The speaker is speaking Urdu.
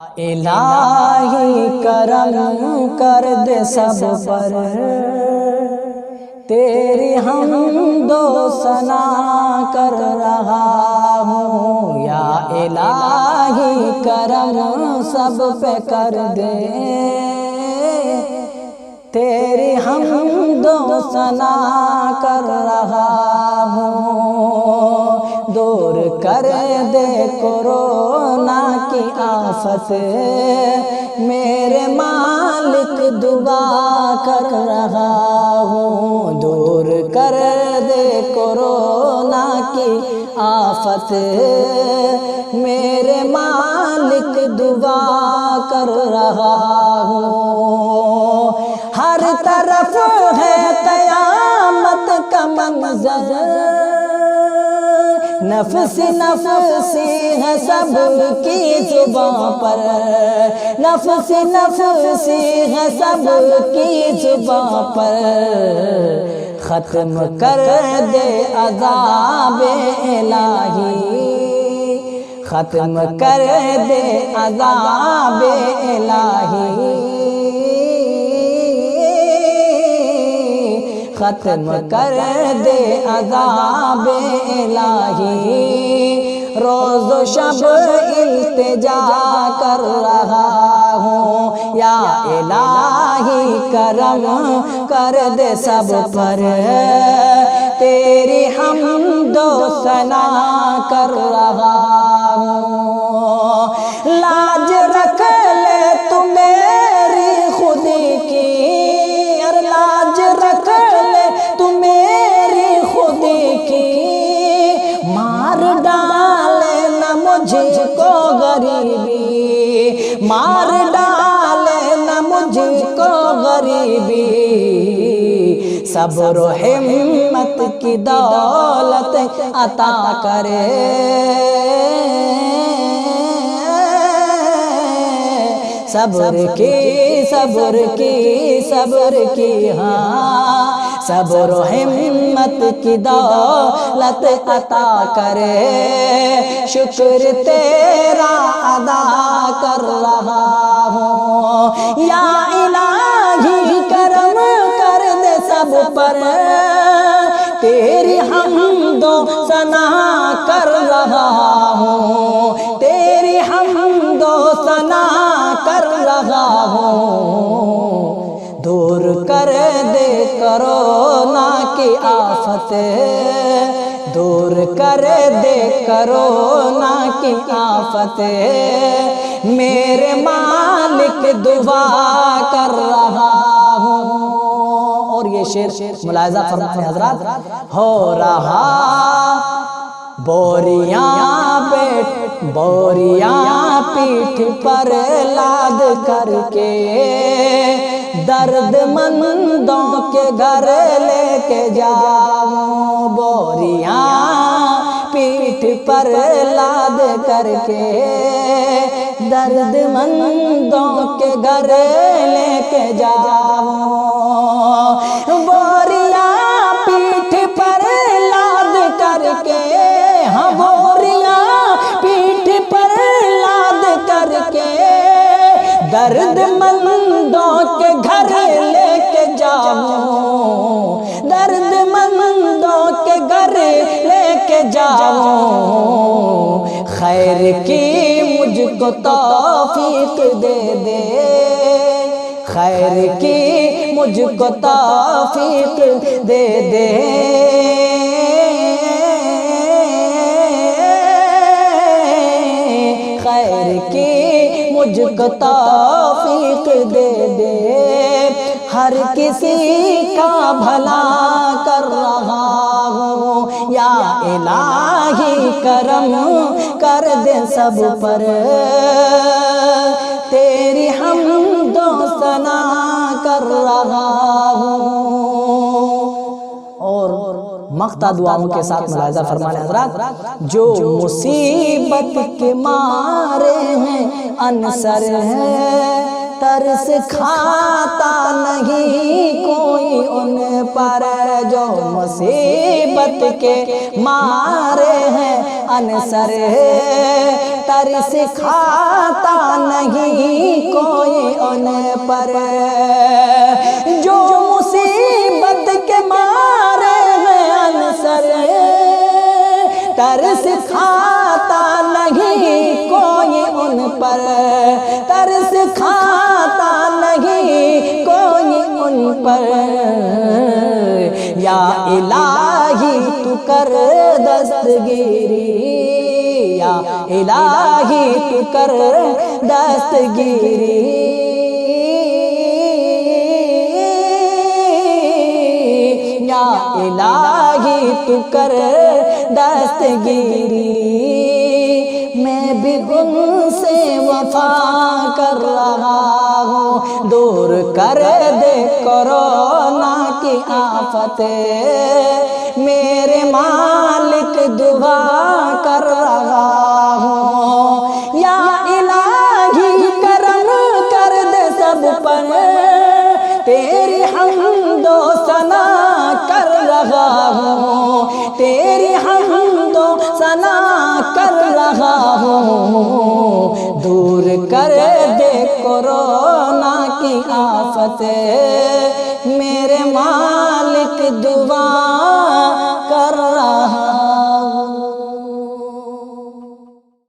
الہی کرم کر دے سب پر، تیری حمد و ثنا کر رہا ہوں۔ یا الہی کرم سب پہ کر دے، تیری حمد و ثنا کر رہا ہوں۔ دور کر دے کورونا کی آفت، میرے مالک دعا کر رہا ہوں۔ دور کر دے کورونا کی آفت، میرے مالک دعا کر رہا ہوں۔ ہر طرف ہے قیامت کا منظر، نفسی نفسی ہے سب کی زباں پر، نفسی نفسی ہے سب کی زباں پر۔ ختم کر دے عذاب الہی، ختم کر دے عذاب الہی، ختم کر دے عذاب الہی۔ روز و شب التجا کر رہا ہوں، یا الہی کرم کر دے سب پر، تیری حمد و ثنا کر رہا ہوں۔ لاج رکھ لے تو میری خودی کی، اور لاج رکھ لے تو میری خودی کی، مار ڈالے نہ مجھ کو غریبی، مار ڈالے نہ مجھ کو غریبی۔ صبر و ہمت کی دولت عطا کرے، صبر کی صبر کی صبر کی، ہاں صبر و ہمت کی دولت عطا کرے۔ شکر تیرا ادا کر رہا ہوں، یا الہی کرم کر دے سب پر، تیری حمد و ثنا کر رہا ہوں، تیری حمد و ثنا کر رہا ہوں۔ دور کر دے کورونا کی آفت، دور کر دے کورونا کی آفت، میرے مالک دعا کر رہا ہوں۔ اور یہ شعر ملاحظہ فرمائیں حضرات، ہو رہا بوریاں پیٹھ پر لاد کر کے، درد مندوں کے گھر لے کے جاؤں۔ بوریاں پیٹھ پر لاد کر کے، درد مندوں کے گھر لے کے جاؤں۔ بوریاں پیٹھ پر لاد کر کے، ہاں بوریاں پیٹھ پر لاد کر کے، درد مندوں کے گھر لے کے جاؤں، درد مندوں کے گھر لے کے جاؤں۔ خیر کی مجھ کو توفیق دے دے، خیر کی مجھ کو توفیق دے دے، خیر کی مجھ کو توفیق دے دے۔ ہر کسی کا بھلا کر رہا ہوں، یا الہی کرم کر دے سب پر، تیری حمد و ثنا کر رہا ہوں۔ اور مقطع دعاؤں کے ساتھ ملاحظہ فرمانے حضرات، جو مصیبت کے مارے ہیں انصر ہے، ترس کھاتا نہیں کوئی ان پر جو مصیبت کے مارے ہیں انصر، ترس کھاتا نہیں کوئی ان پر جو مصیبت کے مارے ہیں انصر، ترس کھاتا نہیں کوئی ان پر، ترس کھاتا نہیں کوئی ان پر، یا الہی تو کر دستگیری، یا الہی تو کر دستگیری، یا الہی تو کر دستگیری، میں بھی ان سے وفا کر رہا ہوں، دور کر دے کورونا کی آفت، میرے مالک دعا کر رہا ہوں، یا الہی کرم کر دے سب پر، تیری حمد و ثنا کر رہا ہوں، تیری حمد و ثنا کر رہا ہوں، دور کر دے کورونا کی آفت، میرے مالک دعا